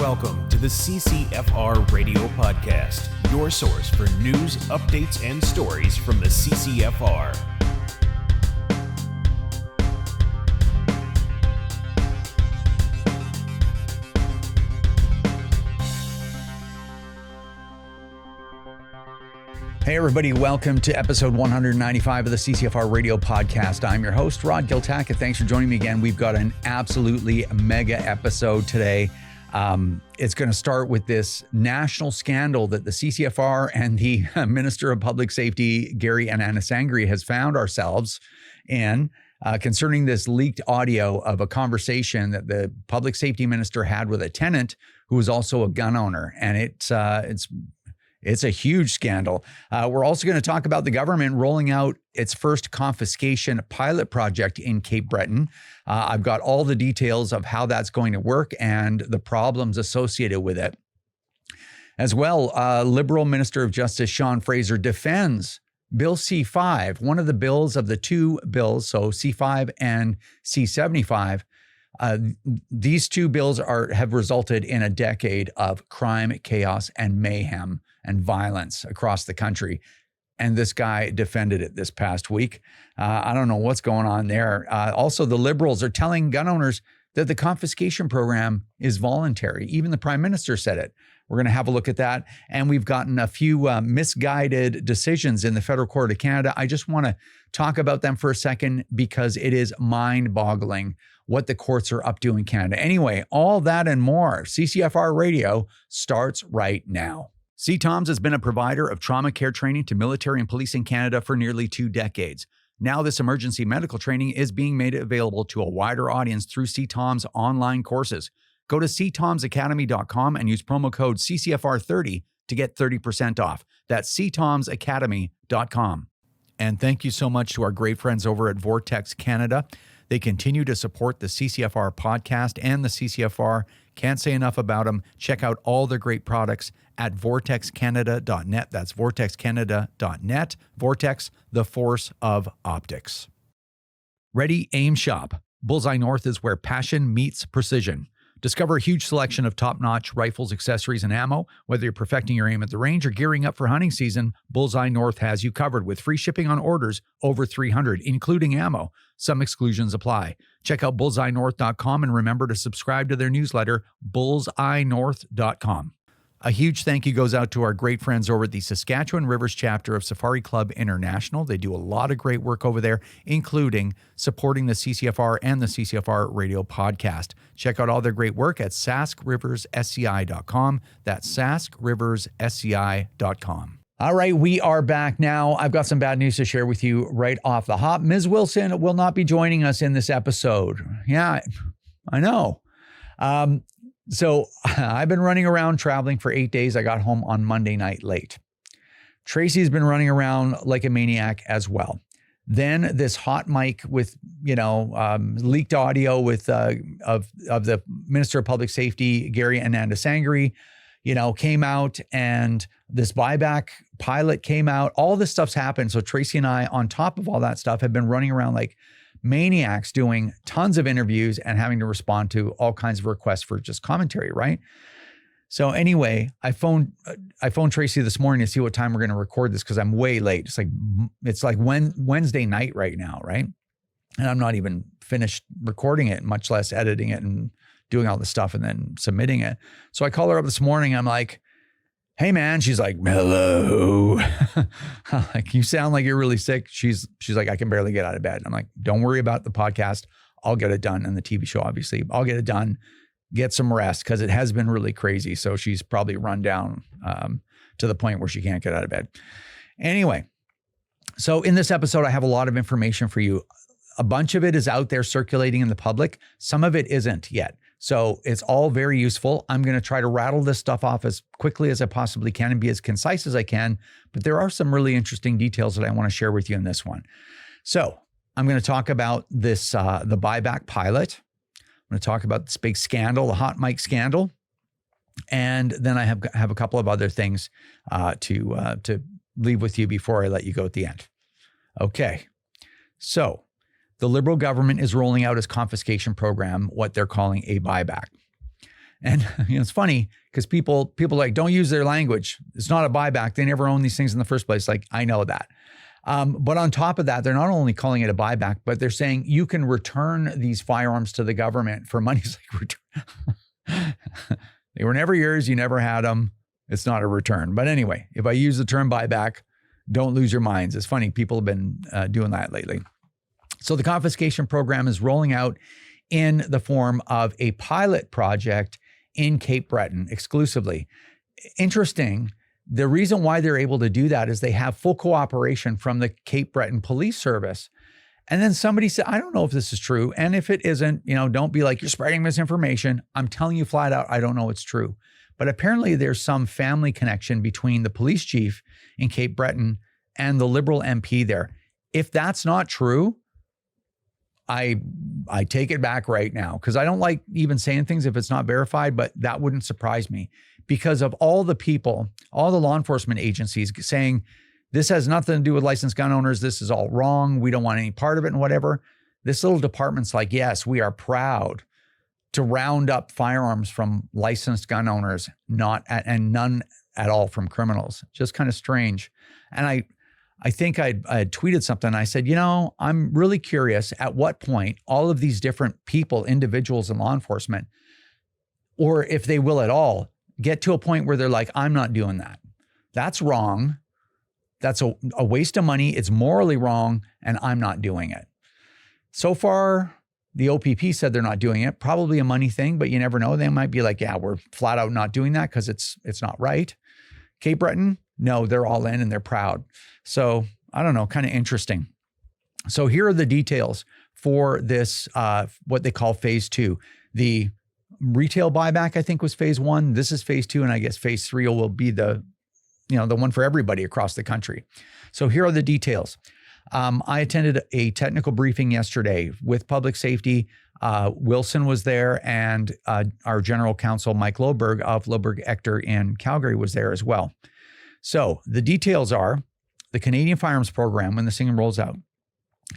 Welcome to the CCFR Radio Podcast, your source for news, updates, and stories from the CCFR. Hey everybody, welcome to episode 195 of the CCFR Radio Podcast. I'm your host, Giltaca. Thanks for joining me again. We've got an absolutely mega episode today. It's going to start with this national scandal that the CCFR and the Minister of Public Safety, 𝐥𝐞𝐠𝐚𝐥, has found ourselves in concerning this leaked audio of a conversation that the public safety minister had with a tenant who was also a gun owner. And it's a huge scandal. We're also going to talk about the government rolling out its first confiscation pilot project in Cape Breton. I've got all the details of how that's going to work and the problems associated with it. As well, Liberal Minister of Justice Sean Fraser defends Bill C5, one of the bills of the two bills, so C5 and C75. These two bills have resulted in a decade of crime, chaos, and mayhem and violence across the country. And this guy defended it this past week. I don't know what's going on there. Also, the Liberals are telling gun owners that the confiscation program is voluntary. Even the Prime Minister said it. We're going to have a look at that. And we've gotten a few misguided decisions in the Federal Court of Canada. I just want to talk about them for a second because it is mind-boggling what the courts are up to in Canada. Anyway, all that and more. CCFR Radio starts right now. 𝐂𝐂𝐅𝐑 has been a provider of trauma care training to military and police in Canada for nearly 2 decades. Now this emergency medical training is being made available to a wider audience through 𝐂𝐂𝐅𝐑's online courses. Go to 𝐂𝐂𝐼𝐼𝐷.com and use promo code CCFR30 to get 30% off. That's 𝐂𝐂𝐼𝐷.com. And thank you so much to our great friends over at Vortex Canada. They continue to support the CCFR podcast and the CCFR. Can't say enough about them. Check out all their great products at vortexcanada.net. That's vortexcanada.net. Vortex, the force of optics. Ready, aim, shop. Bullseye North is where passion meets precision. Discover a huge selection of top-notch rifles, accessories, and ammo. Whether you're perfecting your aim at the range or gearing up for hunting season, Bullseye North has you covered with free shipping on orders over 300, including ammo. Some exclusions apply. Check out bullseyenorth.com and remember to subscribe to their newsletter, bullseyenorth.com. A huge thank you goes out to our great friends over at the Saskatchewan Rivers chapter of Safari Club International. They do a lot of great work over there, including supporting the CCFR and the CCFR Radio Podcast. Check out all their great work at saskriverssci.com. That's saskriverssci.com. All right, we are back now. I've got some bad news to share with you right off the hop. Ms. Wilson will not be joining us in this episode. Yeah, I know. So I've been running around traveling for 8 days. I got home on Monday night late. Tracy's been running around like a maniac as well. Then this hot mic with, leaked audio with of the Minister of Public Safety, 𝐥𝐞𝐠𝐚𝐥, came out, and this Buyback pilot came out. All this stuff's happened. So Tracy and I, on top of all that stuff, have been running around like maniacs doing tons of interviews and having to respond to all kinds of requests for just commentary, right? So anyway, I phoned Tracy this morning to see what time we're going to record this because I'm way late. It's like Wednesday night right now, right? And I'm not even finished recording it, much less editing it and doing all the stuff and then submitting it. So I call her up this morning. I'm like, hey man, she's like, hello. Like, you sound like you're really sick. She's like, I can barely get out of bed. I'm like, don't worry about the podcast. I'll get it done. And the TV show, obviously, I'll get it done, get some rest, because it has been really crazy. So she's probably run down to the point where she can't get out of bed. Anyway, so in this episode, I have a lot of information for you. A bunch of it is out there circulating in the public. Some of it isn't yet. So it's all very useful. I'm going to try to rattle this stuff off as quickly as I possibly can and be as concise as I can. But there are some really interesting details that I want to share with you in this one. So I'm going to talk about this, the Buyback pilot. I'm going to talk about this big scandal, the hot mic scandal. And then I have a couple of other things to leave with you before I let you go at the end. Okay. So the Liberal government is rolling out its confiscation program, what they're calling a buyback. And it's funny because people like, don't use their language. It's not a buyback. They never own these things in the first place. Like, I know that. But on top of that, they're not only calling it a buyback, but they're saying you can return these firearms to the government for money. It's like, they were never yours. You never had them. It's not a return. But anyway, if I use the term buyback, don't lose your minds. It's funny. People have been doing that lately. So the confiscation program is rolling out in the form of a pilot project in Cape Breton exclusively. Interesting. The reason why they're able to do that is they have full cooperation from the Cape Breton Police Service. And then somebody said, I don't know if this is true. And if it isn't, don't be like, you're spreading misinformation. I'm telling you flat out, I don't know it's true. But apparently there's some family connection between the police chief in Cape Breton and the Liberal MP there. If that's not true, I take it back right now, because I don't like even saying things if it's not verified, but that wouldn't surprise me because of all the people, all the law enforcement agencies saying, this has nothing to do with licensed gun owners. This is all wrong. We don't want any part of it and whatever. This little department's like, yes, we are proud to round up firearms from licensed gun owners, and none at all from criminals. Just kind of strange. And I think I had tweeted something. I said, I'm really curious at what point all of these different people, individuals in law enforcement, or if they will at all, get to a point where they're like, I'm not doing that. That's wrong. That's a waste of money. It's morally wrong, and I'm not doing it. So far, the OPP said they're not doing it. Probably a money thing, but you never know. They might be like, yeah, we're flat out not doing that because it's not right. Cape Breton, no, they're all in and they're proud. So I don't know, kind of interesting. So here are the details for this, what they call phase 2. The retail buyback, I think, was phase 1. This is phase 2. And I guess phase 3 will be the one for everybody across the country. So here are the details. I attended a technical briefing yesterday with public safety. Wilson was there, and our general counsel, Mike Loberg of Loberg-𝐥𝐿 in Calgary, was there as well. So the details are the Canadian Firearms Program, when this thing rolls out,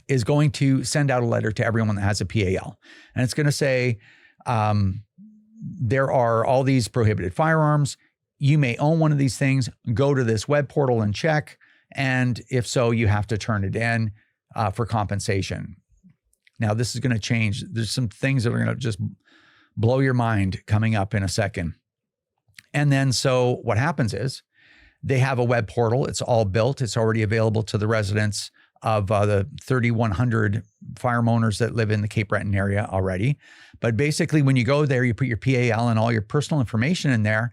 is going to send out a letter to everyone that has a PAL. And it's going to say, there are all these prohibited firearms. You may own one of these things. Go to this web portal and check. And if so, you have to turn it in for compensation. Now, this is going to change. There's some things that are going to just blow your mind coming up in a second. And then so what happens is they have a web portal. It's all built. It's already available to the residents of the 3,100 firearm owners that live in the Cape Breton area already. But basically, when you go there, you put your PAL and all your personal information in there.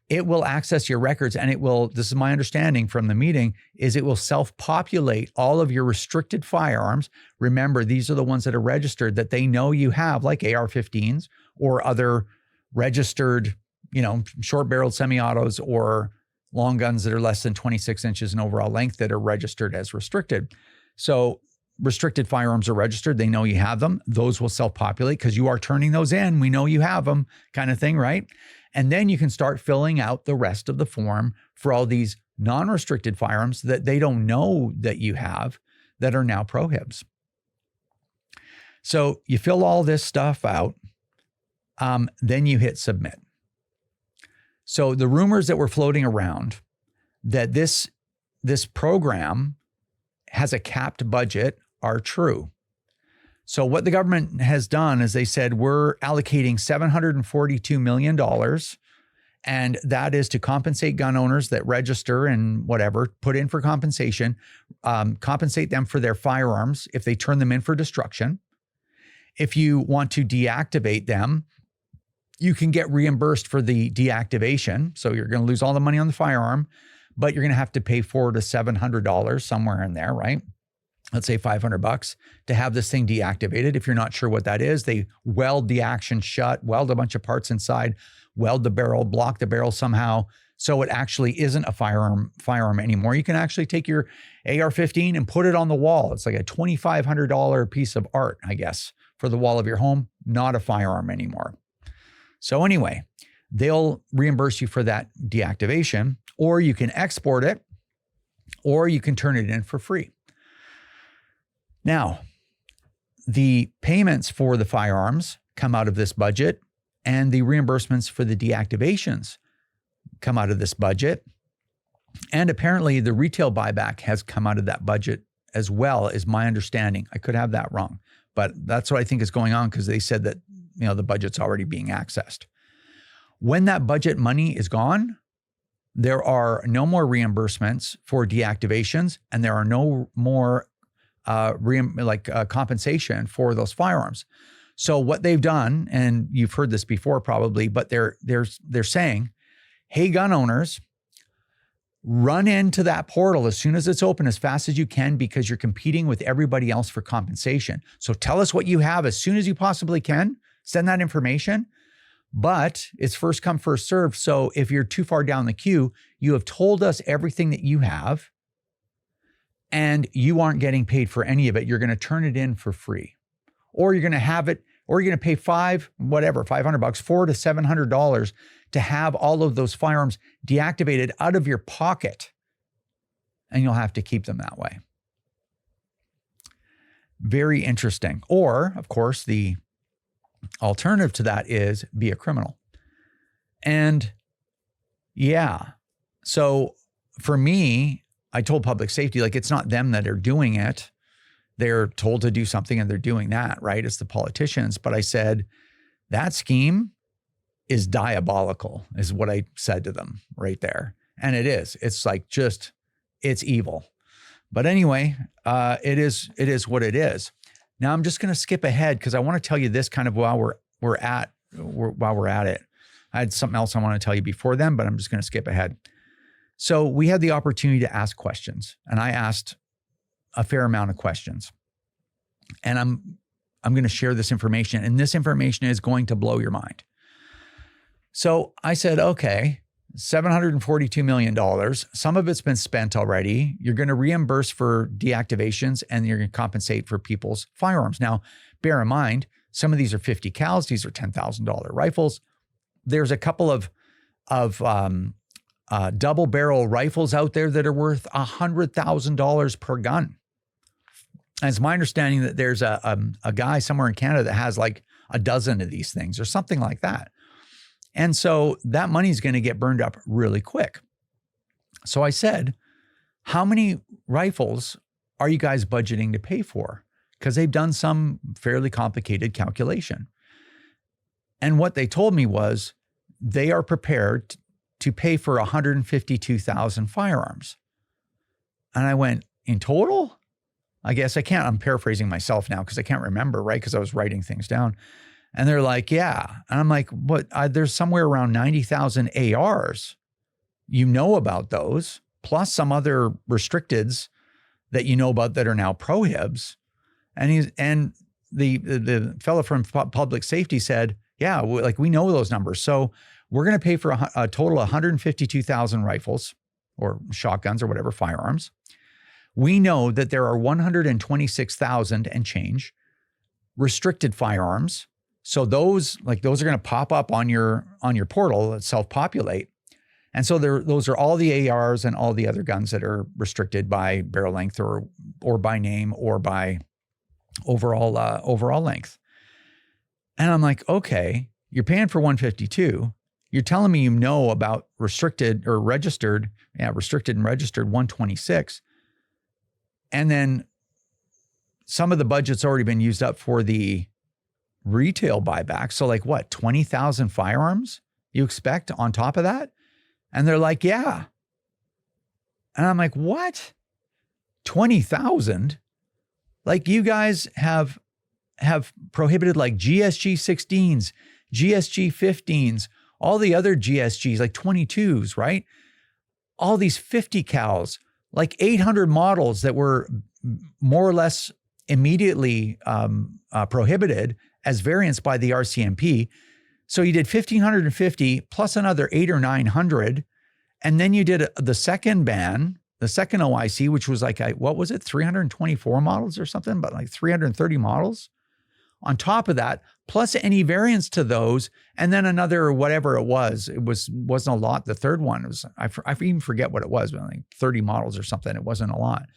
It will access your records, and it will, this is my understanding from the meeting, is it will self-populate all of your restricted firearms. Remember, these are the ones that are registered that they know you have, like AR-15s or other registered, short-barreled semi-autos or long guns that are less than 26 inches in overall length that are registered as restricted. So restricted firearms are registered. They know you have them. Those will self-populate because you are turning those in. We know you have them, kind of thing, right? And then you can start filling out the rest of the form for all these non-restricted firearms that they don't know that you have that are now prohibs. So you fill all this stuff out, then you hit submit. So the rumors that were floating around that this program has a capped budget are true. So what the government has done is they said, we're allocating $742 million, and that is to compensate gun owners that register and whatever, put in for compensation, compensate them for their firearms if they turn them in for destruction. If you want to deactivate them, you can get reimbursed for the deactivation. So you're going to lose all the money on the firearm, but you're going to have to pay $400 to $700 somewhere in there, right? Let's say $500 to have this thing deactivated. If you're not sure what that is, they weld the action shut, weld a bunch of parts inside, weld the barrel, block the barrel somehow, so it actually isn't a firearm anymore. You can actually take your AR-15 and put it on the wall. It's like a $2,500 piece of art, I guess, for the wall of your home, not a firearm anymore. So anyway, they'll reimburse you for that deactivation, or you can export it, or you can turn it in for free. Now, the payments for the firearms come out of this budget, and the reimbursements for the deactivations come out of this budget. And apparently the retail buyback has come out of that budget as well, is my understanding. I could have that wrong, but that's what I think is going on, because they said that, the budget's already being accessed. When that budget money is gone, there are no more reimbursements for deactivations, and there are no more compensation for those firearms. So what they've done, and you've heard this before probably, but they're saying, hey, gun owners, run into that portal as soon as it's open as fast as you can, because you're competing with everybody else for compensation. So tell us what you have as soon as you possibly can. Send that information. But it's first come, first served. So if you're too far down the queue, you have told us everything that you have, and you aren't getting paid for any of it. You're going to turn it in for free, or you're going to have it, or you're going to pay $500, $400 to $700 to have all of those firearms deactivated out of your pocket, and you'll have to keep them that way. Very interesting. Or, of course, the alternative to that is be a criminal. And yeah, so for me, I told public safety, it's not them that are doing it. They're told to do something and they're doing that, right? It's the politicians. But I said, that scheme is diabolical, is what I said to them right there. And it is. It's it's evil. But anyway, it is what it is. Now I'm just going to skip ahead, because I want to tell you this kind of while we're at it. I had something else I want to tell you before then, but I'm just going to skip ahead. So we had the opportunity to ask questions, and I asked a fair amount of questions. And I'm going to share this information, and this information is going to blow your mind. So I said, okay, $742 million. Some of it's been spent already. You're going to reimburse for deactivations, and you're going to compensate for people's firearms. Now, bear in mind, some of these are 50 cals. These are $10,000 rifles. There's a couple of double barrel rifles out there that are worth $100,000 per gun. And it's my understanding that there's a guy somewhere in Canada that has a dozen of these things or something like that. And so that money is going to get burned up really quick. So I said, how many rifles are you guys budgeting to pay for? Because they've done some fairly complicated calculation. And what they told me was they are prepared to pay for 152,000 firearms. And I went, in total? I guess I'm paraphrasing myself now because I can't remember, right? Because I was writing things down. And they're like, yeah. And I'm like, what? There's somewhere around 90,000 ARs. You know about those, plus some other restricteds that you know about that are now prohibs. And the fellow from public safety said, yeah, we know those numbers. So we're going to pay for a total of 152,000 rifles or shotguns or whatever firearms. We know that there are 126,000 and change restricted firearms. So those are going to pop up on your portal, self-populate. And so those are all the ARs and all the other guns that are restricted by barrel length or by name or by overall length. And I'm like, okay, you're paying for 152. You're telling me you know about restricted and registered 126. And then some of the budget's already been used up for the retail buyback. So 20,000 firearms you expect on top of that? And they're like, yeah. And I'm like, what? 20,000? You guys have prohibited GSG 16s, GSG 15s, all the other GSGs, 22s, right? All these 50 cals, 800 models that were more or less immediately prohibited as variants by the RCMP. So you did 1,550 plus another 800 or 900. And then you did the second ban, the second OIC, which was 324 models or something, but 330 models on top of that, plus any variants to those. And then another, whatever it wasn't a lot. The third one was, I even forget what it was, but 30 models or something. It wasn't a lot.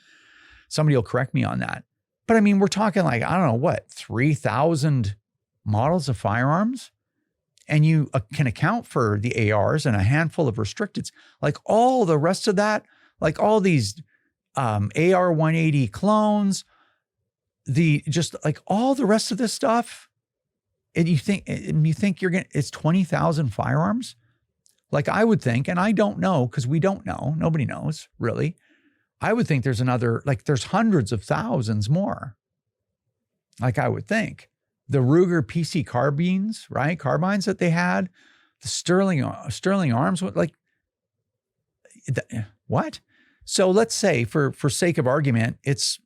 Somebody will correct me on that. But we're talking 3,000 models of firearms. and you can account for the ARs and a handful of restricteds, like all the rest of that, like all these AR 180 clones, just like all the rest of this stuff, and you think it's 20,000 firearms? Like I would think, and I don't know because we don't know, nobody knows really. I would think there's there's hundreds of thousands more. Like I would think. The Ruger PC carbines, right? Carbines that they had, the Sterling arms, what? So let's say for sake of argument, it's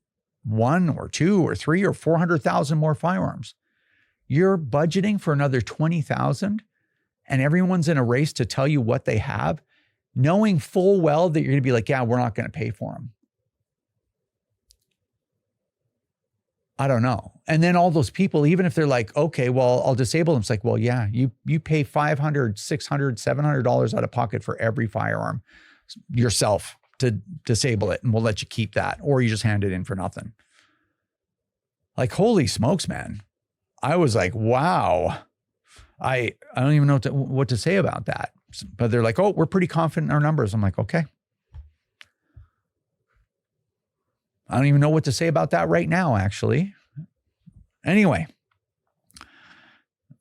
1 or 2 or 3 or 400,000 more firearms. You're budgeting for another 20,000 and everyone's in a race to tell you what they have, knowing full well that you're going to be like, yeah, we're not going to pay for them. I don't know. And then all those people, even if they're like, okay, well, I'll disable them. It's like, well, yeah, you pay $500, $600, $700 out of pocket for every firearm yourself to disable it, and we'll let you keep that, or you just hand it in for nothing. Like, holy smokes, man. I was like, wow. I don't even know what to say about that. But they're like, oh, we're pretty confident in our numbers. I'm like, okay. I don't even know what to say about that right now, actually. Anyway,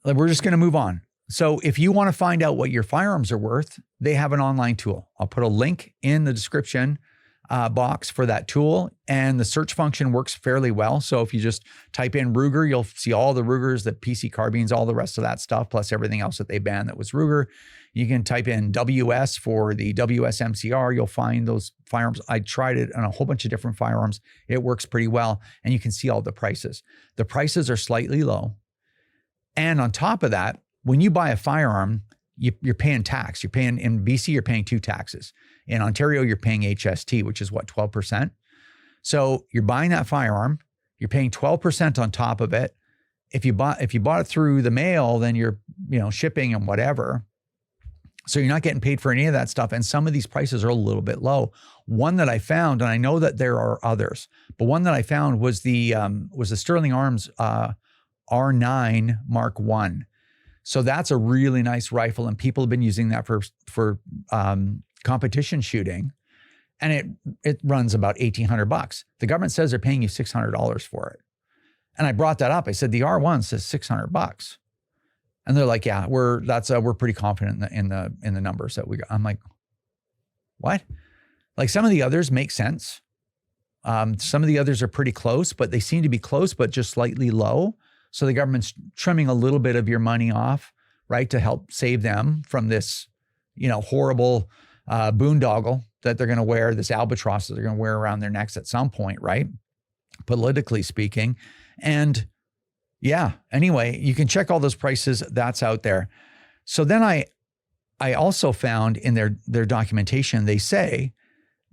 we're just going to move on. So if you want to find out what your firearms are worth, they have an online tool. I'll put a link in the description box for that tool, and the search function works fairly well. So if you just type in Ruger, you'll see all the Rugers, the PC carbines, all the rest of that stuff, plus everything else that they banned that was Ruger. You can type in WS for the WSMCR. You'll find those firearms. I tried it on a whole bunch of different firearms. It works pretty well, and you can see all the prices. The prices are slightly low. And on top of that, when you buy a firearm, you're paying tax. You're paying, in BC, you're paying 2 taxes. In Ontario, you're paying HST, which is what, 12%? So you're buying that firearm, you're paying 12% on top of it. If you bought it through the mail, then you're, shipping and whatever. So you're not getting paid for any of that stuff. And some of these prices are a little bit low. One that I found, and I know that there are others, but one that I found was the Sterling Arms R9 Mark I. So that's a really nice rifle, and people have been using that for competition shooting, and it runs about $1,800. The government says they're paying you $600 for it, and I brought that up. I said the R1 says $600, and they're like, yeah, we're pretty confident in the numbers that we got. I'm like, what? Like some of the others make sense. Some of the others are pretty close, but they seem to be close, but just slightly low. So the government's trimming a little bit of your money off, right, to help save them from this, horrible boondoggle that they're going to wear, this albatross that they're going to wear around their necks at some point, right? Politically speaking. And yeah, anyway, you can check all those prices. That's out there. So then I also found in their documentation, they say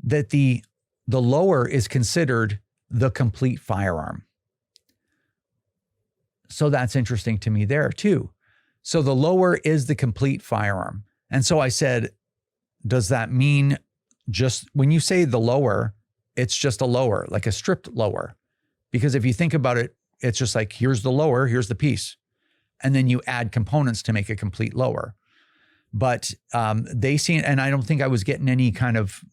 that the lower is considered the complete firearm. So that's interesting to me there too. So the lower is the complete firearm. And so I said, does that mean just when you say the lower, it's just a lower, like a stripped lower? Because if you think about it, it's just like, here's the lower, here's the piece. And then you add components to make a complete lower. But they seem, and I don't think I was getting any kind of,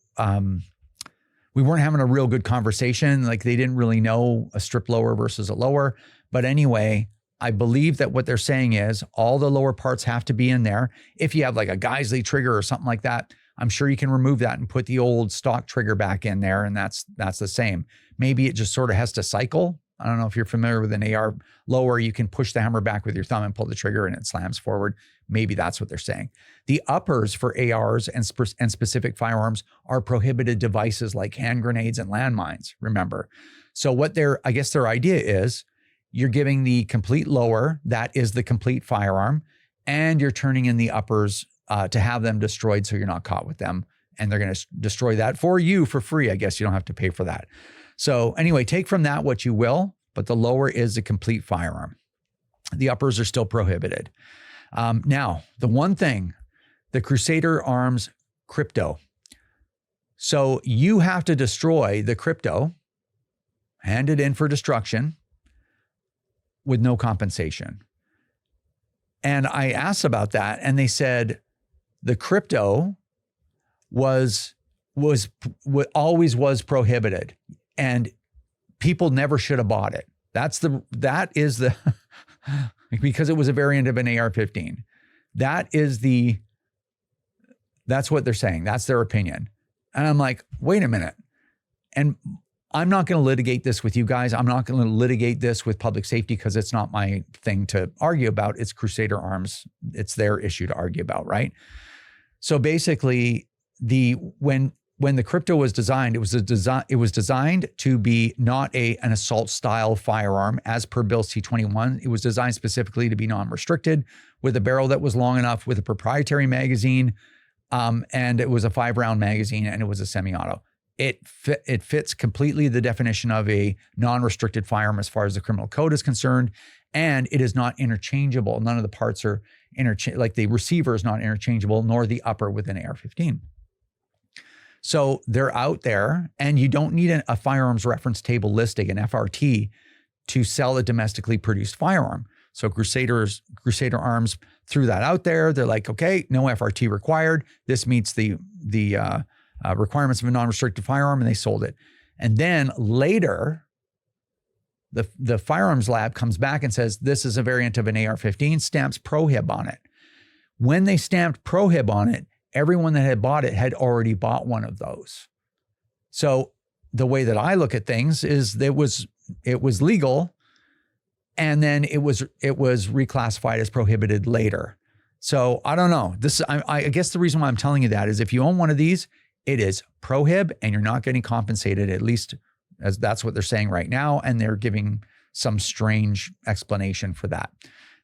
we weren't having a real good conversation. Like they didn't really know a stripped lower versus a lower. But anyway, I believe that what they're saying is all the lower parts have to be in there. If you have like a 𝐥𝐿𝐼 trigger or something like that, I'm sure you can remove that and put the old stock trigger back in there, and that's the same. Maybe it just sort of has to cycle. I don't know if you're familiar with an AR lower. You can push the hammer back with your thumb and pull the trigger and it slams forward. Maybe that's what they're saying. The uppers for ARs and specific firearms are prohibited devices like hand grenades and landmines, remember. So what I guess their idea is, you're giving the complete lower, that is the complete firearm, and you're turning in the uppers to have them destroyed so you're not caught with them. And they're going to destroy that for you for free. I guess you don't have to pay for that. So anyway, take from that what you will, but the lower is a complete firearm. The uppers are still prohibited. Now, the one thing, the Crusader Arms crypto. So you have to destroy the crypto, hand it in for destruction, with no compensation. And I asked about that, and they said the crypto always was prohibited, and people never should have bought it. That is the because it was a variant of an AR-15. That's what they're saying. That's their opinion. And I'm like, wait a minute. And I'm not going to litigate this with you guys. I'm not going to litigate this with public safety because it's not my thing to argue about. It's Crusader Arms. It's their issue to argue about, right? So basically, when the crypto was designed, it was designed to be not an assault style firearm as per Bill C-21. It was designed specifically to be non-restricted with a barrel that was long enough, with a proprietary magazine, and it was a 5-round magazine, and it was a semi-auto. It fits completely the definition of a non-restricted firearm as far as the criminal code is concerned, and it is not interchangeable. None of the parts are like the receiver is not interchangeable, nor the upper with an AR-15. So they're out there, and you don't need a firearms reference table listing, an FRT, to sell a domestically produced firearm. So Crusader Arms threw that out there. They're like, okay, no FRT required. This meets the requirements of a non-restricted firearm, and they sold it. And then later, the firearms lab comes back and says, this is a variant of an AR-15, stamps prohib on it. When they stamped prohib on it, everyone that had bought it had already bought one of those. So the way that I look at things is it was legal, and then it was reclassified as prohibited later. So I don't know. I guess the reason why I'm telling you that is if you own one of these, it is prohib, and you're not getting compensated, at least as that's what they're saying right now. And they're giving some strange explanation for that.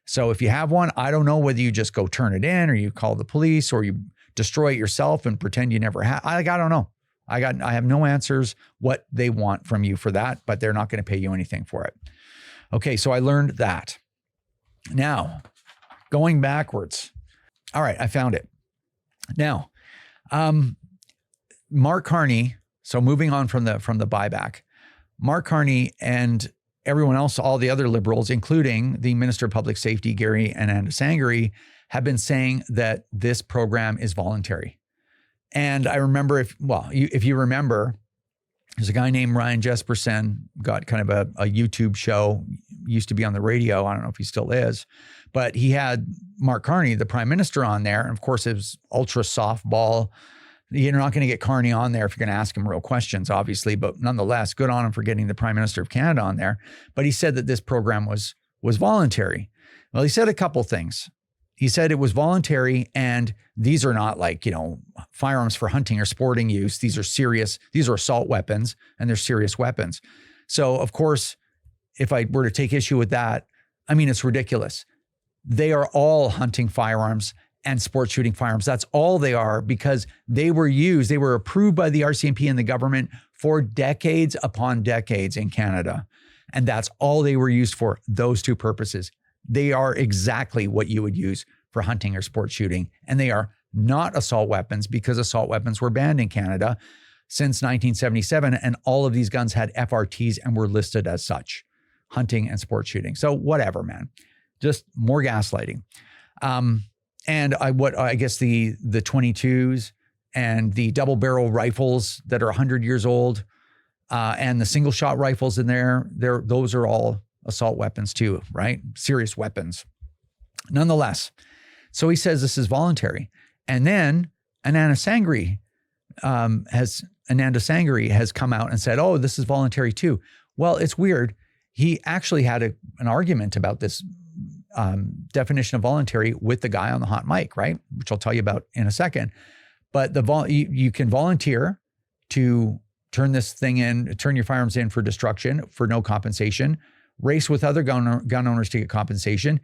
So if you have one, I don't know whether you just go turn it in, or you call the police, or you destroy it yourself and pretend you never had. I don't know. I have no answers what they want from you for that, but they're not going to pay you anything for it. Okay, so I learned that. Now, going backwards. All right, I found it. Now, Mark 𝐂𝐂𝐅𝐑, so moving on from the buyback, Mark 𝐂𝐂𝐅𝐑 and everyone else, all the other liberals, including the Minister of Public Safety, 𝐥𝐞𝐠𝐚𝐥, have been saying that this program is voluntary. And I remember, if you remember, there's a guy named 𝐟𝐮𝐧𝐝 got kind of a YouTube show, used to be on the radio. I don't know if he still is, but he had Mark 𝐂𝐂𝐅𝐑, the prime minister, on there. And of course, it was ultra softball. You're not going to get 𝐂𝐂𝐅𝐑 on there if you're going to ask him real questions, obviously, but nonetheless, good on him for getting the Prime Minister of Canada on there. But he said that this program was voluntary. Well, he said a couple things. He said it was voluntary, and these are not like, firearms for hunting or sporting use. These are assault weapons, and they're serious weapons. So, of course, if I were to take issue with that, I mean, it's ridiculous. They are all hunting firearms and sport shooting firearms. That's all they are, because they were approved by the RCMP and the government for decades upon decades in Canada. And that's all they were used for, those two purposes. They are exactly what you would use for hunting or sport shooting. And they are not assault weapons, because assault weapons were banned in Canada since 1977. And all of these guns had FRTs and were listed as such, hunting and sport shooting. So whatever, man, just more gaslighting. And I guess the 22s and the double barrel rifles that are 100 years old, and the single shot rifles in there, those are all assault weapons too, right? Serious weapons. Nonetheless, so he says this is voluntary. And then 𝐿𝐿𝐼 has come out and said, oh, this is voluntary too. Well, it's weird. He actually had an argument about this definition of voluntary with the guy on the hot mic, right? Which I'll tell you about in a second. But you can volunteer to turn your firearms in for destruction for no compensation, race with other gun owners to get compensation,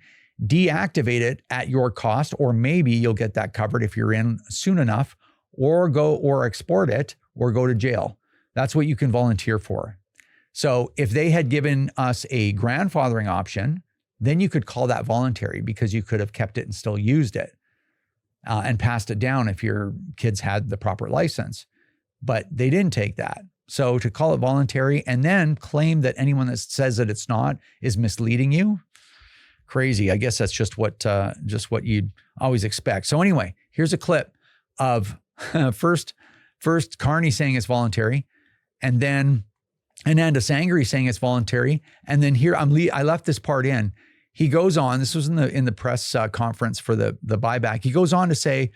deactivate it at your cost, or maybe you'll get that covered if you're in soon enough, or export it, or go to jail. That's what you can volunteer for. So if they had given us a grandfathering option, then you could call that voluntary, because you could have kept it and still used it and passed it down if your kids had the proper license. But they didn't take that. So to call it voluntary and then claim that anyone that says that it's not is misleading you, crazy. I guess that's just what you'd always expect. So anyway, here's a clip of first 𝐿𝐿𝐅𝐑 saying it's voluntary, and then 𝐼𝐻𝐼𝐻 saying it's voluntary, and then here I left this part in. He goes on. This was in the press conference for the buyback. He goes on to say,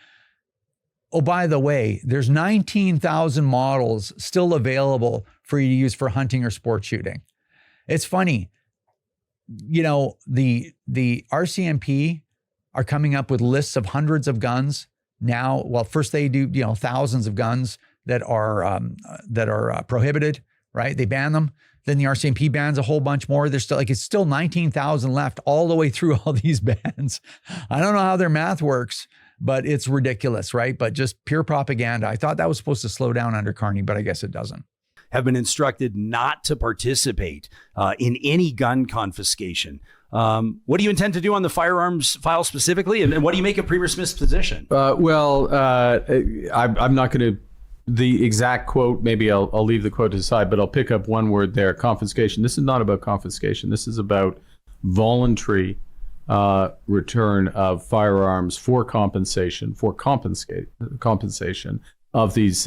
oh, by the way, there's 19,000 models still available for you to use for hunting or sport shooting. It's funny, the RCMP are coming up with lists of hundreds of guns now. Well, first they do thousands of guns that are prohibited, right? They ban them. Then the RCMP bans a whole bunch more. There's still it's still 19,000 left all the way through all these bans. I don't know how their math works, but it's ridiculous, right? But just pure propaganda. I thought that was supposed to slow down under 𝐂𝐅𝐑, but I guess it doesn't. Have been instructed not to participate in any gun confiscation. What do you intend to do on the firearms file specifically? And what do you make of Premier Smith's position? I'm not going to, the exact quote, maybe I'll leave the quote aside, but I'll pick up one word there, confiscation. This is not about confiscation. This is about voluntary return of firearms for compensation, compensation of these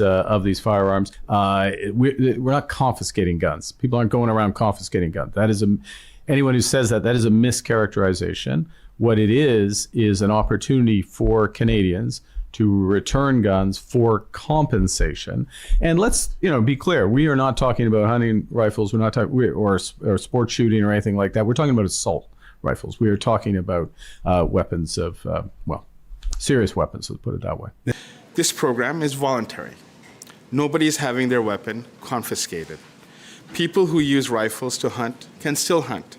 firearms. We're not confiscating guns. People aren't going around confiscating guns. That is anyone who says that is a mischaracterization. What it is an opportunity for Canadians to return guns for compensation. And let's be clear, we are not talking about hunting rifles. We're not talking or sport shooting or anything like that. We're talking about assault rifles. We are talking about weapons of serious weapons. Let's put it that way. This program is voluntary. Nobody is having their weapon confiscated. People who use rifles to hunt can still hunt.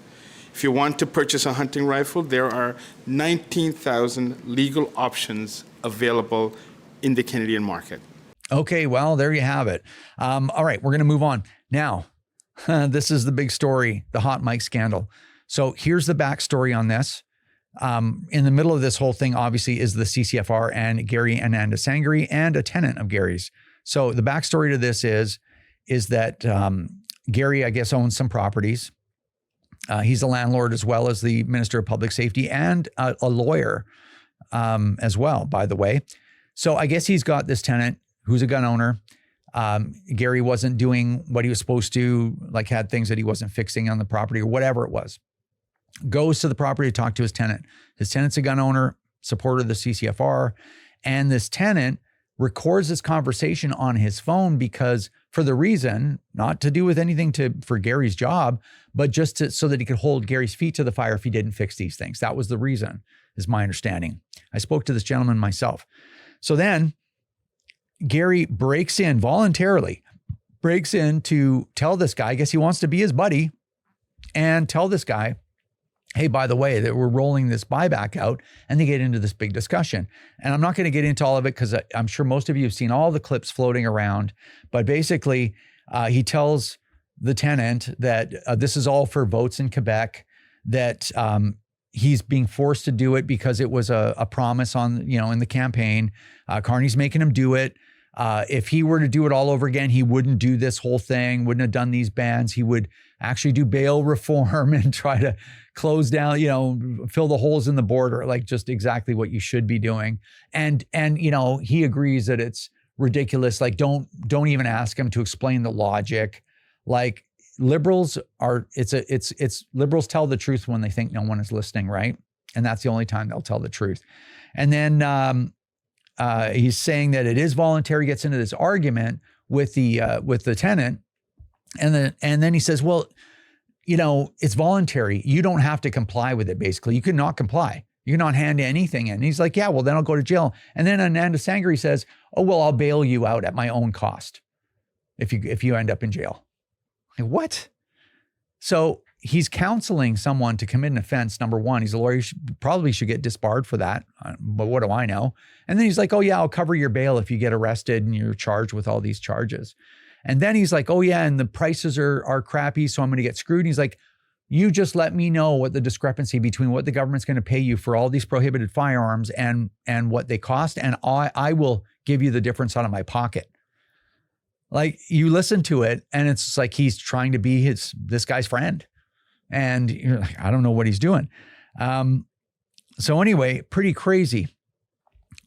If you want to purchase a hunting rifle, there are 19,000 legal options available in the Canadian market. Okay, well, there you have it. All right, we're going to move on. Now, this is the big story, the hot mic scandal. So here's the backstory on this. In the middle of this whole thing, obviously, is the CCFR and Gary and 𝐼𝐻𝐼𝐻 and a tenant of Gary's. So the backstory to this is that Gary, I guess, owns some properties. He's a landlord as well as the Minister of Public Safety and a lawyer as well, by the way. So I guess he's got this tenant who's a gun owner. Gary wasn't doing what he was supposed to, like had things that he wasn't fixing on the property or whatever it was. Goes to the property to talk to his tenant. His tenant's a gun owner, supporter of the CCFR, and this tenant records this conversation on his phone because for the reason, not to do with anything for Gary's job, but just so that he could hold Gary's feet to the fire if he didn't fix these things. That was the reason, is my understanding. I spoke to this gentleman myself. So then Gary voluntarily breaks in to tell this guy, I guess he wants to be his buddy, and tell this guy, hey, by the way, that we're rolling this buyback out, and they get into this big discussion. And I'm not going to get into all of it because I'm sure most of you have seen all the clips floating around. But basically, he tells the tenant that this is all for votes in Quebec, that he's being forced to do it because it was a promise in the campaign. 𝐂𝐅𝐑's making him do it. If he were to do it all over again, he wouldn't do this whole thing, wouldn't have done these bans. He would actually do bail reform and try to close down, fill the holes in the border, like just exactly what you should be doing. And he agrees that it's ridiculous. Like, don't even ask him to explain the logic. Like, liberals liberals tell the truth when they think no one is listening, right? And that's the only time they'll tell the truth. And then he's saying that it is voluntary, gets into this argument with the tenant. And then he says, well, it's voluntary. You don't have to comply with it, basically. You could not comply. You cannot hand anything in. And he's like, yeah, well, then I'll go to jail. And then 𝐼𝐻𝐼𝐻 says, oh, well, I'll bail you out at my own cost if you end up in jail. Like, what? So he's counseling someone to commit an offense. Number one, he's a lawyer. Probably should get disbarred for that. But what do I know? And then he's like, oh, yeah, I'll cover your bail if you get arrested and you're charged with all these charges. And then he's like, oh, yeah, and the prices are crappy, so I'm going to get screwed. And he's like, you just let me know what the discrepancy between what the government's going to pay you for all these prohibited firearms and what they cost, and I will give you the difference out of my pocket. Like, you listen to it, and it's like he's trying to be this guy's friend. And you're like, I don't know what he's doing. So anyway, pretty crazy.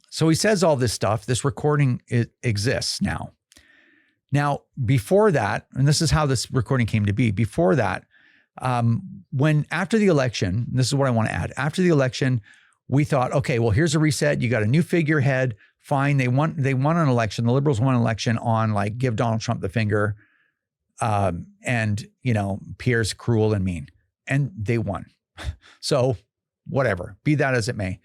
So he says all this stuff. This recording exists now. Now, before that, and this is how this recording came to be. Before that, after the election, this is what I want to add. After the election, we thought, okay, well, here's a reset. You got a new figurehead. Fine. They won an election. The Liberals won an election on like give Donald Trump the finger, and Pierre's cruel and mean, and they won. So whatever, be that as it may.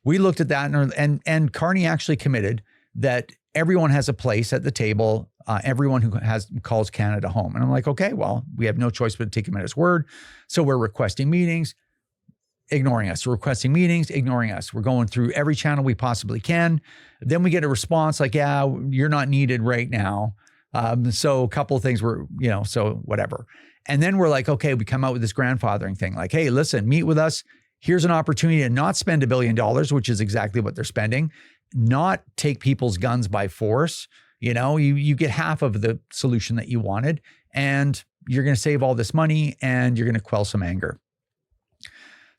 We looked at that and Carney actually committed that everyone has a place at the table, everyone who calls Canada home. And I'm like, okay, well, we have no choice but to take him at his word. So we're requesting meetings, ignoring us. We're requesting meetings, ignoring us. We're going through every channel we possibly can. Then we get a response like, yeah, you're not needed right now. So a couple of things were, so whatever. And then we're like, okay, we come out with this grandfathering thing. Like, hey, listen, meet with us. Here's an opportunity to not spend $1 billion, which is exactly what they're spending, not take people's guns by force. You get half of the solution that you wanted, and you're going to save all this money and you're going to quell some anger.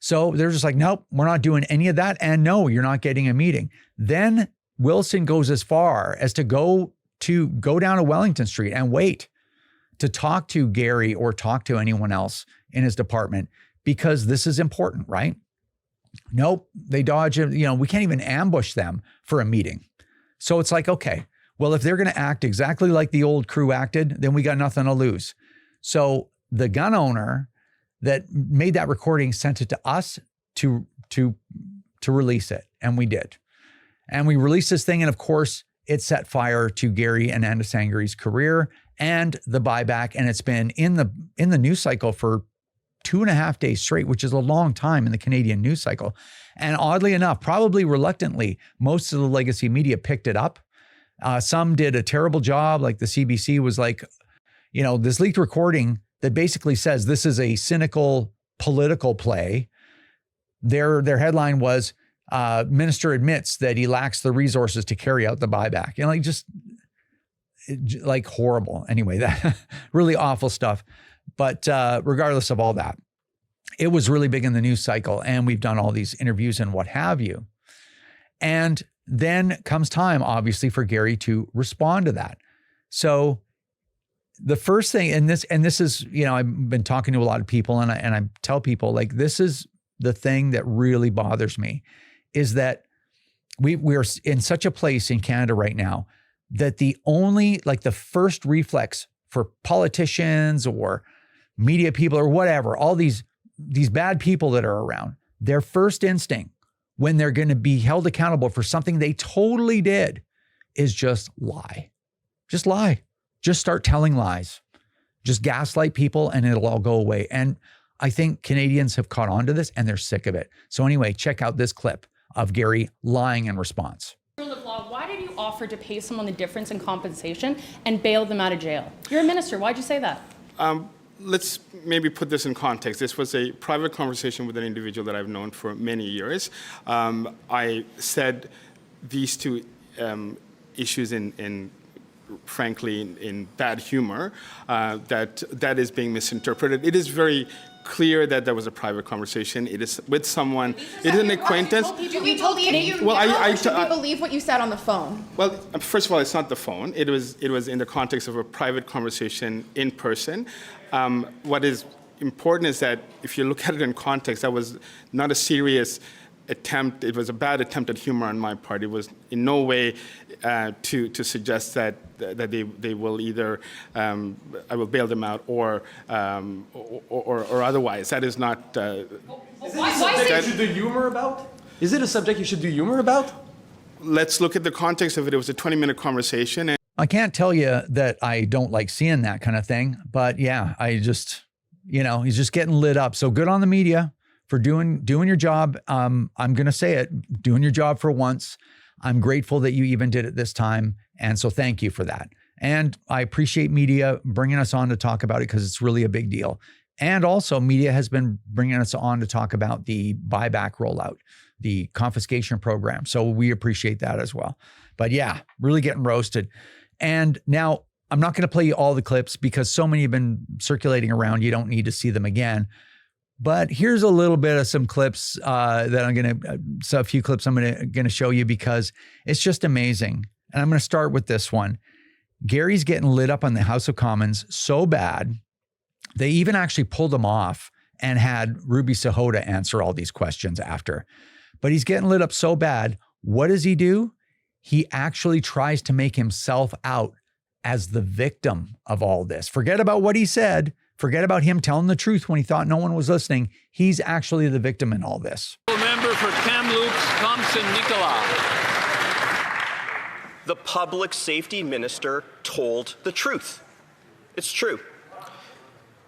So they're just like, nope, we're not doing any of that. And no, you're not getting a meeting. Then Wilson goes as far as to go down to Wellington Street and wait to talk to Gary or talk to anyone else in his department, because this is important, right? Nope, they dodge it. We can't even ambush them for a meeting. So it's like, okay, well, if they're going to act exactly like the old crew acted, then we got nothing to lose. So the gun owner that made that recording sent it to us to release it. And we did. And we released this thing. And of course, it set fire to Gary and Anna Sangari's career and the buyback. And it's been in the news cycle for 2.5 days straight, which is a long time in the Canadian news cycle. And oddly enough, probably reluctantly, most of the legacy media picked it up. Some did a terrible job, like the CBC was like, this leaked recording that basically says this is a cynical political play. Their headline was, Minister admits that he lacks the resources to carry out the buyback. Just like horrible. Anyway, that really awful stuff. But regardless of all that, it was really big in the news cycle, and we've done all these interviews and what have you. And then comes time, obviously, for Gary to respond to that. So the first thing, and this is, I've been talking to a lot of people, and I tell people, like, this is the thing that really bothers me, is that we're in such a place in Canada right now that the first reflex for politicians or media people or whatever, all these bad people that are around, their first instinct when they're going to be held accountable for something they totally did is just lie. Just lie. Just start telling lies. Just gaslight people and it'll all go away. And I think Canadians have caught on to this and they're sick of it. So anyway, check out this clip of Gary lying in response. Rule of law, why did you offer to pay someone the difference in compensation and bail them out of jail? You're a minister. Why'd you say that? Let's maybe put this in context. This was a private conversation with an individual that I've known for many years. I said these two issues frankly, in bad humor, that is being misinterpreted. It is very clear that there was a private conversation. It is with someone. It is an acquaintance. Do we believe you now, or should we believe what you said on the phone? Well, first of all, it's not the phone. It was in the context of a private conversation in person. What is important is that if you look at it in context, that was not a serious attempt. It was a bad attempt at humor on my part. It was in no way to suggest that they will either I will bail them out or otherwise. That is not. Is it a subject you should do humor about? Is it a subject you should do humor about? Let's look at the context of it. It was a 20-minute conversation. And I can't tell you that I don't like seeing that kind of thing, but yeah, I just, he's just getting lit up. So good on the media for doing your job. I'm going to say it, doing your job for once. I'm grateful that you even did it this time. And so thank you for that. And I appreciate media bringing us on to talk about it because it's really a big deal. And also media has been bringing us on to talk about the buyback rollout, the confiscation program. So we appreciate that as well. But yeah, really getting roasted. And now I'm not going to play you all the clips because so many have been circulating around. You don't need to see them again. But here's a little bit of some clips a few clips I'm gonna show you because it's just amazing. And I'm gonna start with this one. Gary's getting lit up on the House of Commons so bad, they even actually pulled him off and had Ruby Sahota answer all these questions after. But he's getting lit up so bad. What does he do? He actually tries to make himself out as the victim of all this. Forget about what he said. Forget about him telling the truth when he thought no one was listening. He's actually the victim in all this. Member for Kamloops, Thompson, Nicola. The public safety minister told the truth. It's true.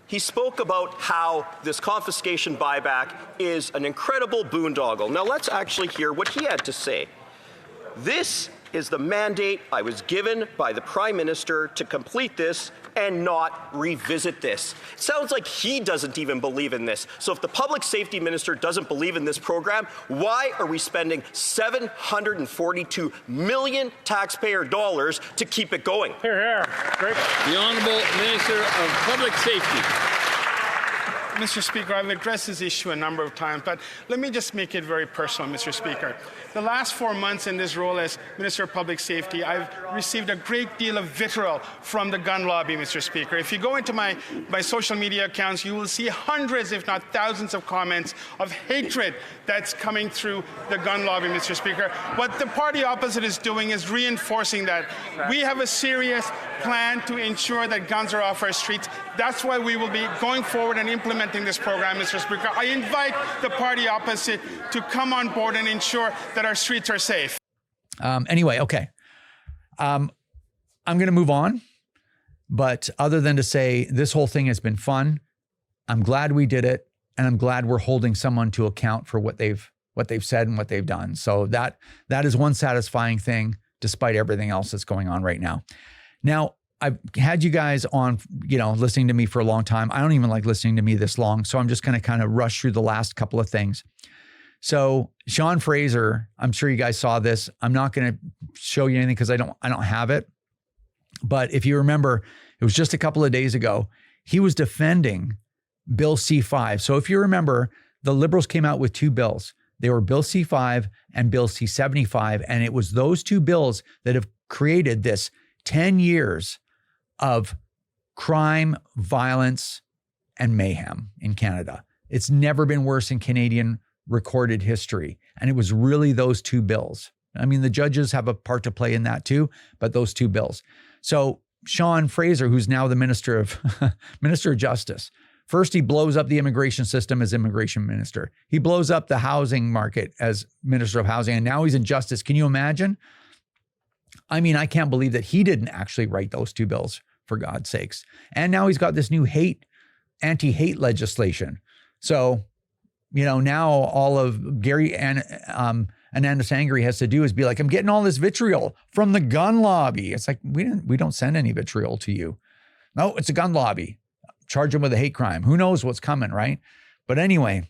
He spoke about how this confiscation buyback is an incredible boondoggle. Now let's actually hear what he had to say. This is the mandate I was given by the Prime Minister to complete this and not revisit this. It sounds like he doesn't even believe in this. So if the Public Safety Minister doesn't believe in this program, why are we spending $742 million taxpayer dollars to keep it going? Here, here. Great. The Honourable Minister of Public Safety. Mr. Speaker, I've addressed this issue a number of times, but let me just make it very personal, Mr. Speaker. The last 4 months in this role as Minister of Public Safety, I've received a great deal of vitriol from the gun lobby, Mr. Speaker. If you go into my social media accounts, you will see hundreds, if not thousands, of comments of hatred that's coming through the gun lobby, Mr. Speaker. What the party opposite is doing is reinforcing that. We have a serious plan to ensure that guns are off our streets. That's why we will be going forward and implementing this program, Mr. Speaker. I invite the party opposite to come on board and ensure that our streets are safe. Anyway, okay. I'm going to move on. But other than to say this whole thing has been fun, I'm glad we did it. And I'm glad we're holding someone to account for what they've said and what they've done. So that is one satisfying thing, despite everything else that's going on right now. Now, I've had you guys on, listening to me for a long time. I don't even like listening to me this long. So I'm just going to kind of rush through the last couple of things. So Sean Fraser, I'm sure you guys saw this. I'm not going to show you anything because I don't have it. But if you remember, it was just a couple of days ago, he was defending Bill C-5. So if you remember, the Liberals came out with two bills. They were Bill C-5 and Bill C-75. And it was those two bills that have created this 10 years of crime, violence, and mayhem in Canada. It's never been worse in Canadian recorded history. And it was really those two bills. I mean, the judges have a part to play in that too, but those two bills. So Sean Fraser, who's now the Minister of Justice, first he blows up the immigration system as immigration minister. He blows up the housing market as Minister of Housing, and now he's in justice. Can you imagine? I mean, I can't believe that he didn't actually write those two bills, for God's sakes. And now he's got this new anti-hate legislation. So, now all of Gary and Ananda Sangri has to do is be like, I'm getting all this vitriol from the gun lobby. It's like, we don't send any vitriol to you. No, it's a gun lobby. Charge them with a hate crime. Who knows what's coming, right? But anyway,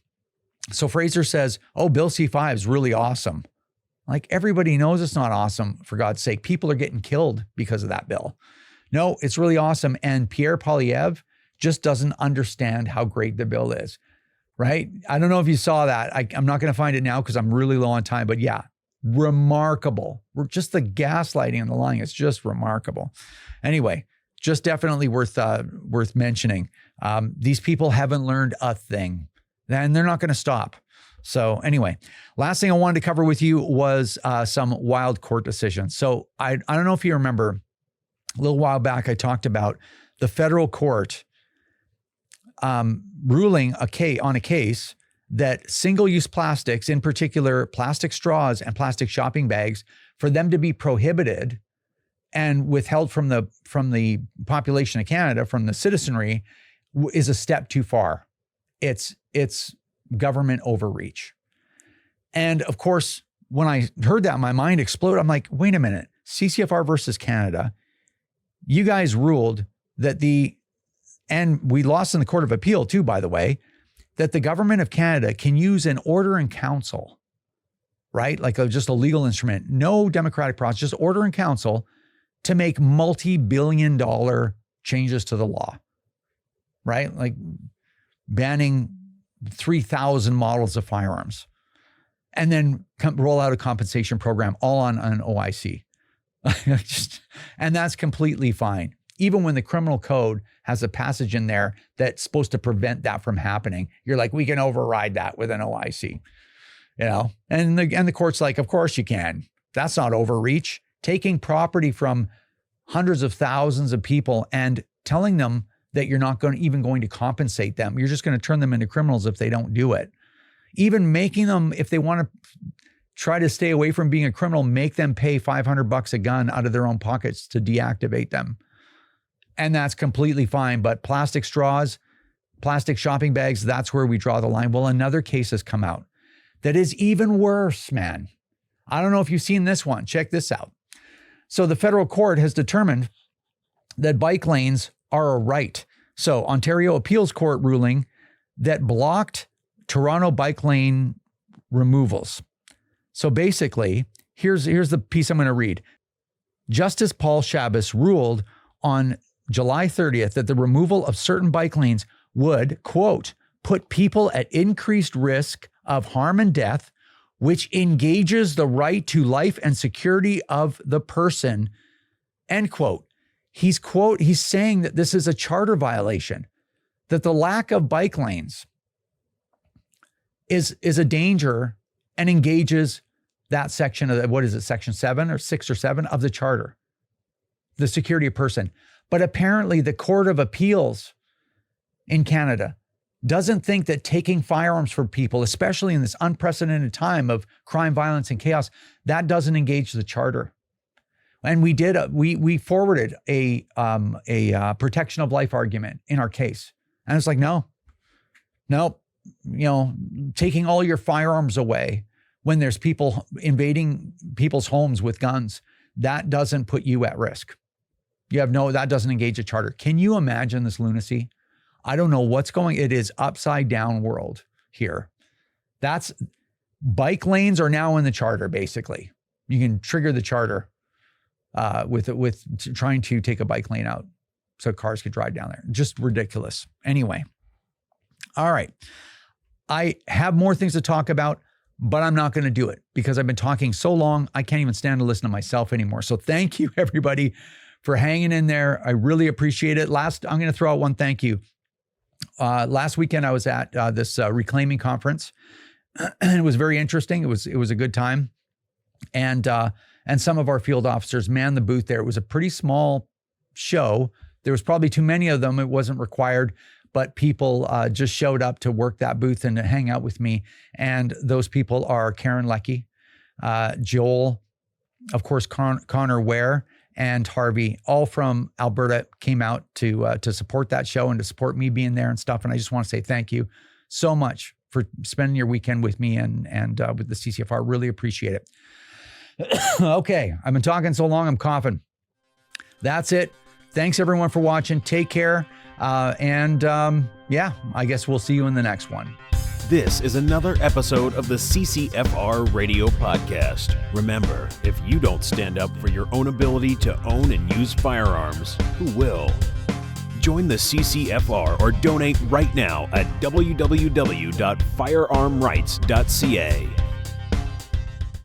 so Fraser says, Bill C-5 is really awesome. Like, everybody knows it's not awesome, for God's sake. People are getting killed because of that bill. No, it's really awesome. And Pierre Poilievre just doesn't understand how great the bill is, right? I don't know if you saw that. I'm not going to find it now because I'm really low on time. But yeah, remarkable. Just the gaslighting and the lying is just remarkable. Anyway, just definitely worth mentioning. These people haven't learned a thing, and they're not going to stop. So anyway, last thing I wanted to cover with you was some wild court decisions. So I don't know if you remember, a little while back, I talked about the federal court ruling on a case that single-use plastics, in particular plastic straws and plastic shopping bags, for them to be prohibited and withheld from the population of Canada, from the citizenry, is a step too far. It's government overreach. And of course, when I heard that, my mind exploded. I'm like, wait a minute, CCFR versus Canada. You guys ruled that and we lost in the Court of Appeal too, by the way, that the government of Canada can use an order in council, right? Like just a legal instrument, no democratic process, just order in council to make multi-billion-dollar changes to the law, right? Like banning 3,000 models of firearms, and then roll out a compensation program all on an OIC. And that's completely fine. Even when the criminal code has a passage in there that's supposed to prevent that from happening, you're like, we can override that with an OIC, And the court's like, of course you can. That's not overreach. Taking property from hundreds of thousands of people and telling them that you're not even going to compensate them. You're just going to turn them into criminals if they don't do it. Even making them, if they want to try to stay away from being a criminal, make them pay $500 a gun out of their own pockets to deactivate them. And that's completely fine. But plastic straws, plastic shopping bags, that's where we draw the line. Well, another case has come out that is even worse, man. I don't know if you've seen this one. Check this out. So the federal court has determined that bike lanes are a right. So Ontario Appeals Court ruling that blocked Toronto bike lane removals. So basically, here's the piece I'm going to read. Justice Paul Chabas ruled on July 30th that the removal of certain bike lanes would, quote, put people at increased risk of harm and death, which engages the right to life and security of the person, end quote. He's saying that this is a charter violation, that the lack of bike lanes is a danger and engages that section of what is it, section 7 or 6 or 7 of the charter, the security of person. But apparently the Court of Appeals in Canada doesn't think that taking firearms from people, especially in this unprecedented time of crime, violence, and chaos, that doesn't engage the charter. And we forwarded a protection of life argument in our case. And it's like, no, taking all your firearms away when there's people invading people's homes with guns, that doesn't put you at risk. That doesn't engage the charter. Can you imagine this lunacy? I don't know what's it is upside down world here. Bike lanes are now in the charter, basically. You can trigger the charter with trying to take a bike lane out so cars could drive down there. Just ridiculous. Anyway. All right. I have more things to talk about, but I'm not going to do it because I've been talking so long, I can't even stand to listen to myself anymore. So thank you, everybody, for hanging in there. I really appreciate it. I'm going to throw out one thank you. Last weekend, I was at this reclaiming conference. It was very interesting. It was a good time. And some of our field officers manned the booth there. It was a pretty small show. There was probably too many of them. It wasn't required, but people just showed up to work that booth and to hang out with me. And those people are 𝐿𝐿𝐼, Joel, of course, Connor Ware, and Harvey, all from Alberta, came out to support that show and to support me being there and stuff. And I just want to say thank you so much for spending your weekend with me and with the CCFR. Really appreciate it. Okay, I've been talking so long, I'm coughing. That's it. Thanks everyone for watching. Take care. I guess we'll see you in the next one. This is another episode of the CCFR Radio Podcast. Remember, if you don't stand up for your own ability to own and use firearms, who will? Join the CCFR or donate right now at www.firearmrights.ca.